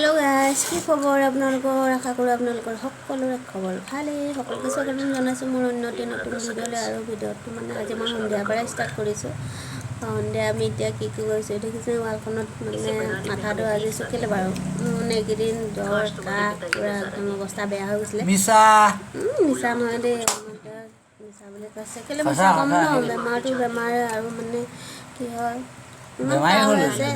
Hello guys কি খবৰ আপোনালোকৰ আশা কৰো আপোনালোকৰ সকলোৰে খবৰ ভালেই সকলোকে স্বাগতম জনাইছো মোৰ নতুন ভিডিঅ'লৈ আৰু ভিডিঅ'টো মানে আজি মই সন্ধিয়াৰ পৰা ষ্টাৰ্ট কৰিছো সন্ধিয়া আমি এতিয়া কি কৰিছো দেখিছে ৱালখনত মানে মাথাটো আজি চুকিলে বাৰু মানে এইকেইদিন জ্বৰ কাহ পুৰা একদম অৱস্থা বেয়া হৈ গৈছিলে মিছা নহয় দেই মিছা বুলি কৈছে কেলে মিছা কম ন বেমাৰটো বেমাৰে আৰু মানে কি হয় বেমাৰ হৈছে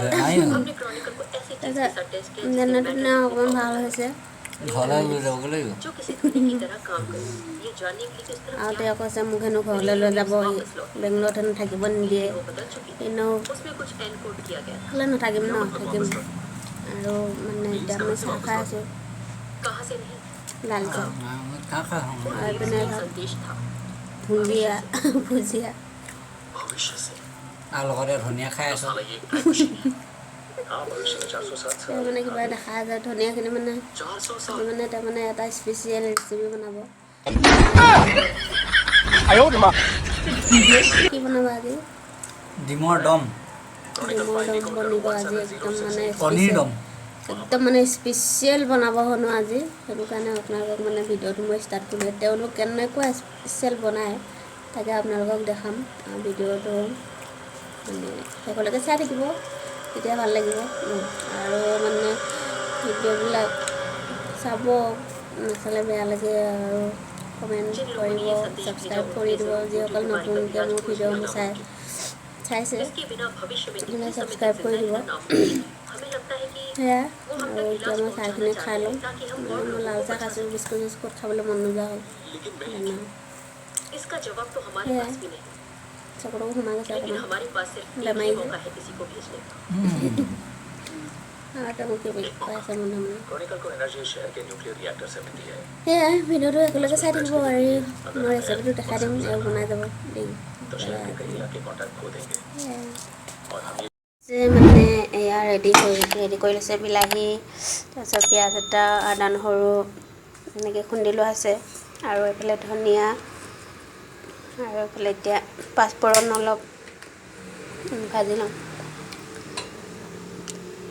যেনে না অকমান ভাল হৈছে ঘৰলৈ লৈ যাব লাগিব আৰু তেওঁ কৈছে মোক হেনো ঘৰলৈ লৈ যাব বেংগলত হেনো থাকিব নিদিয়ে এনেও হ'লে নাথাকিম ন থাকিম আৰু মানে এতিয়া মই চাহ খাই আছোঁ লাল চাহ আৰু এইপিনে ভুজিয়া ভুজিয়া আৰু লগতে ধনিয়া খাই আছোঁ মানে কিবা দেখা যায় ধনিয়াখিনি মানে তাৰমানে এটা স্পেচিয়েল ৰেচিপি বনাব কি বনাব আজি ডিমৰ দম বনিব আজি একদম মানে পনীৰ দম একদম মানে স্পেচিয়েল বনাব শুনো আজি সেইটো কাৰণে আপোনালোকক মানে ভিডিঅ'টো মই ষ্টাৰ্ট কৰিলোঁ তেওঁলোক কেনেকুৱা স্পেচিয়েল বনায় তাকে আপোনালোকক দেখাম ভিডিঅ'টো মানে শেষলৈকে চাই থাকিব তেতিয়া ভাল লাগিব আৰু মানে ভিডিঅ'বিলাক চাব নাচালে বেয়া লাগে আৰু কমেণ্ট কৰিব ছাবস্ক্ৰাইব কৰি দিব যিসকল নতুনকৈ মোৰ ভিডিঅ'বোৰ চাইছে মানে ছাবস্ক্ৰাইব কৰি দিব সেয়া আৰু এতিয়া মই চাহখিনি খাই ল'ম মই লাল চাহ খাইছোঁ বিস্কুট খাবলৈ মন নোযোৱা হ'ল সেয়াই চকুটো সোমাই গৈছে অকণমান বেমাৰী সেয়াই ভিডিঅ'টো একেলগে চাই থাকিব পাৰি মই ৰেচিপিটো দেখাই দিম আৰু বনাই যাব দেই মানে এয়া ৰেডি কৰি লৈছে বিলাহী তাৰপিছত পিঁয়াজ এটা আদা নহৰু এনেকৈ খুন্দি লোৱা আছে আৰু এইফালে ধনিয়া আৰু এইফালে এতিয়া পাঁচফোৰণ অলপ ভাজি ল'ম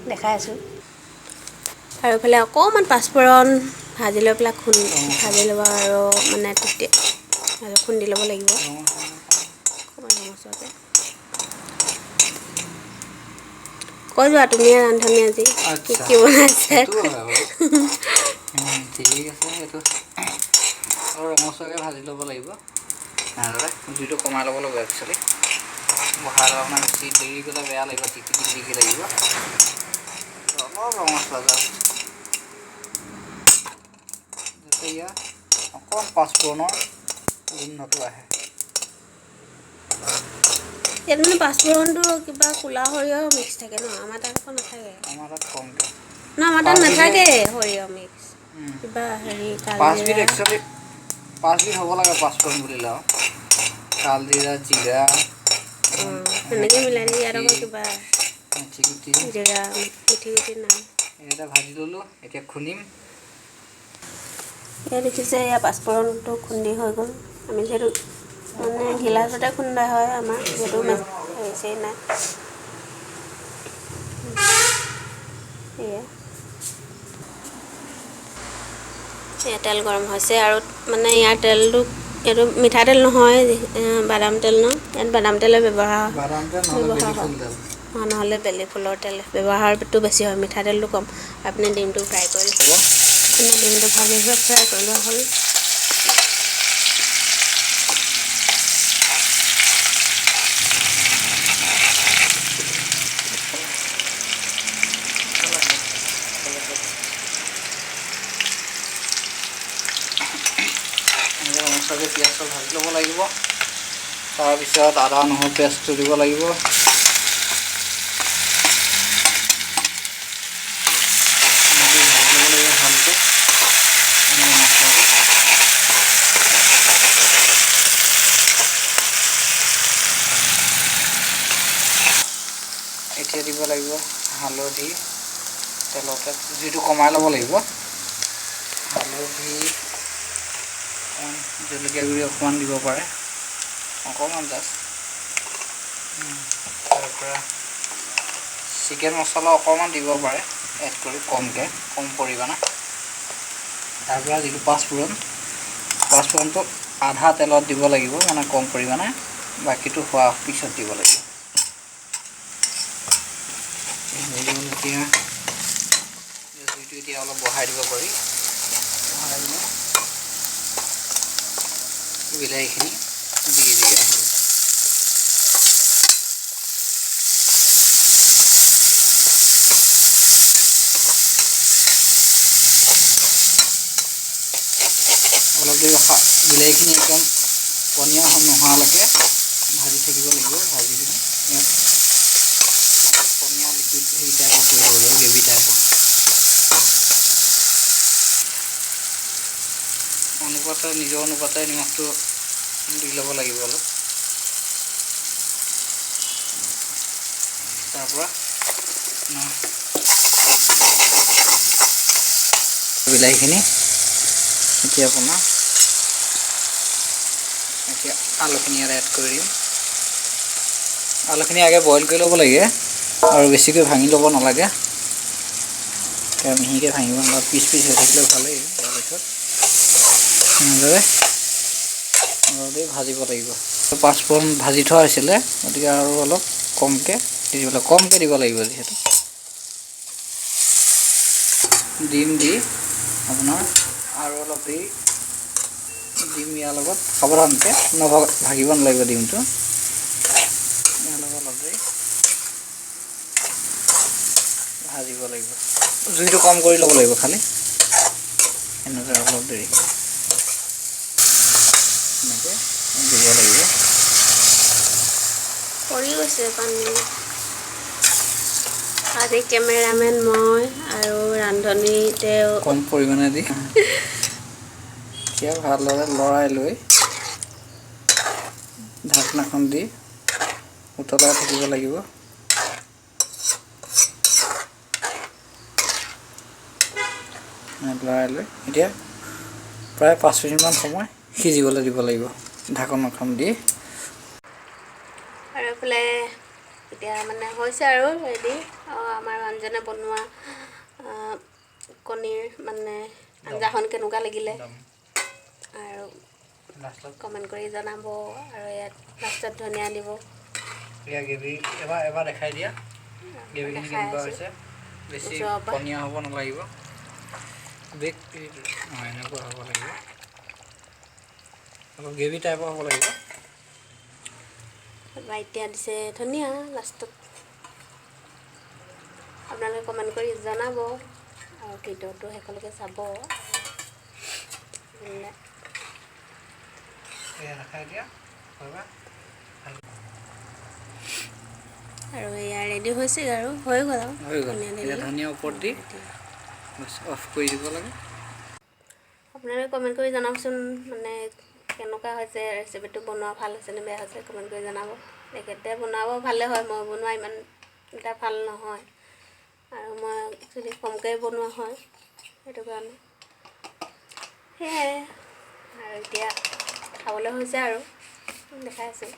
দেখাই আছোঁ আৰু এইফালে অকণমান পাঁচফোৰণ ভাজি লৈ পেলাই ভাজি ল'ব আৰু মানে তেতিয়া খুন্দি ল'ব লাগিব অকণমান মচলাতে কৈ যোৱা তুমি ৰান্ধনি আজি কি বনাইছে ঠিক আছে এইটো আৰু ৰঙচুৱাকৈ ভাজি ল'ব লাগিব জুইটো কমাই ল'ব লাগিব একচুৱেলি বহাই ল'ব মানে বেছি দেৰি গ'লে বেয়া লাগিব টিকি লাগিব অলপ ৰঙচুৱা জাষ্ট যেতিয়া অকণমান পাঁচফোৰণৰ গোন্ধটো আহে ইয়াত মানে পাঁচফোৰণটো কিবা ক'লা সৰিয়হ মিক্স থাকে ন আমাৰ তাত আকৌ নাথাকে আমাৰ তাত কমকৈ ন আমাৰ তাত নাথাকে সৰিয়হ মিক্স কিবা হেৰি পাঁচবিধ একচুৱেলি পাঁচবিধ হ'ব লাগে পাঁচফোৰণ বুলিলে আৰু কালজিৰা জিৰা সেনেকৈ মিলাই দিলে ইয়াত আকৌ কিবা মিঠি গুটি জিৰা মিঠি গুটি নাই এটা ভাজি ল'লোঁ এতিয়া খুন্দিম এয়া দেখিছে এয়া পাঁচফোৰণটো খুন্দি হৈ গ'ল আমি যিহেতু মানে গিলাচতে খুন্দা হয় আমাৰ যিহেতু হেৰি নাই এয়া তেল গৰম হৈছে আৰু মানে ইয়াৰ তেলটো এইটো মিঠাতেল নহয় বাদাম তেল ন ইয়াত বাদাম তেলে ব্যৱহাৰ হয় নহ'লে বেলি ফুলৰ তেল ব্যৱহাৰটো বেছি হয় মিঠাতেলটো কম আপুনি ডিমটো ফ্ৰাই কৰি ল'ব ডিমটো ভাজি ফ্ৰাই কৰি লোৱা হ'ল ৰঙচুৱাকৈ পিঁয়াজটো ভাজি ল'ব লাগিব তাৰপিছত আদা নহৰু পেষ্টটো দিব লাগিব ভালকৈ এতিয়া দিব লাগিব হালধি তেলতে জুইটো কমাই ল'ব লাগিব হালধি জলকীয়া গুড়ি অকণমান দিব পাৰে অকণমান জাষ্ট তাৰপৰা চিকেন মছলা অকণমান দিব পাৰে এড কৰি কম পৰিমাণে। তাৰপৰা যিটো পাঁচফোৰণটো আধা তেলত দিব লাগিব, মানে কম পৰিমাণে, বাকীটো হোৱা পিছত দিব লাগিব। এতিয়া জুইটো এতিয়া অলপ বঢ়াই দিব পাৰি। বঢ়াই দিলে বিলাহীখিনি দি দিয়া হ'ল। অলপ দেৰি বিলাহীখিনি একদম পনীয়া নোহোৱালৈকে ভাজি থাকিব লাগিব। ভাজি কিনে ইয়াত পনীয়া লিকুইড হেৰি টাইপৰ কৰি ল'ব লাগিব, গ্ৰেভি টাইপৰ। নিজৰ অনুপাতে নিমখটো দি ল'ব লাগিব অলপ। তাৰপৰা বিলাহীখিনি এতিয়া আলুখিনি ইয়াত এড কৰি দিম। আলুখিনি আগে বইল কৰি ল'ব লাগে আৰু বেছিকৈ ভাঙি ল'ব নালাগে। মিহিকৈ ভাঙিব নালাগে, পিচ হৈ থাকিলে ভালেই। তাৰপিছত এনেদৰে অলপ ভাজিব লাগিব। পাঁচফোৰণ ভাজি থোৱা হৈছিলে, গতিকে আৰু অলপ কমকৈ দিব লাগিব। যিহেতু ডিম দি আপোনাৰ আৰু অলপ দেৰি ডিম ইয়াৰ লগত সাৱধানকৈ ভাগিব নালাগিব। ডিমটো ইয়াৰ লগত অলপ দেৰি ভাজিব লাগিব। জুইটো কম কৰি ল'ব লাগিব খালি। এনেদৰে অলপ দেৰি এনেকৈ দিব লাগিব। পৰি গৈছে পানী। আজি কেমেৰামেন মই আৰু ৰান্ধনীতে কম পৰিমাণে দি এতিয়া ভালদৰে লৰাই লৈ ঢাকনাখন দি উতলাই থাকিব লাগিব। লৰাই লৈ এতিয়া প্ৰায় 5 মিনিটমান সময় সিজিবলৈ দিব লাগিব ঢাকনখন দি। আৰু এইফালে এতিয়া মানে হৈছে আৰু ৰেডি আমাৰ মানুহজনে বনোৱা কণীৰ মানে আঞ্জাখন কেনেকুৱা লাগিলে আৰু কমেণ্ট কৰি জনাব। আৰু ইয়াত লাষ্টত ধনিয়া দিব। গ্ৰেভি এবাৰ দেখাই দিয়া। গ্ৰেভিখিনি কেনেকুৱা হৈছে। বেছি পনীয়া হ'ব নালাগিব, এনেকুৱা হ'ব লাগিব, অলপ গ্ৰেভি টাইপৰ হ'ব লাগিব। এতিয়া দিছে ধনিয়া লাষ্টত। আপোনালোকে কমেণ্ট কৰি জনাব আৰু ভিডিঅ'টো শেষলৈকে চাব। আৰু এয়া ৰেডি হৈছে আৰু হৈ গ'ল ধনিয়া ওপৰত দি অফ কৰি দিব লাগে। আপোনালোকে কমেণ্ট কৰি জনাবচোন, মানে কেনেকুৱা হৈছে, ৰেচিপিটো বনোৱা ভাল হৈছে নে বেয়া হৈছে কমেণ্ট কৰি জনাব। তেখেতে বনাব ভালে হয়, মই বনোৱা ইমান এটা ভাল নহয়, আৰু মই একচুৱেলি কমকৈ বনোৱা হয়, সেইটো কাৰণে। সেয়াই আৰু এতিয়া খাবলৈ হৈছে আৰু দেখাই আছোঁ।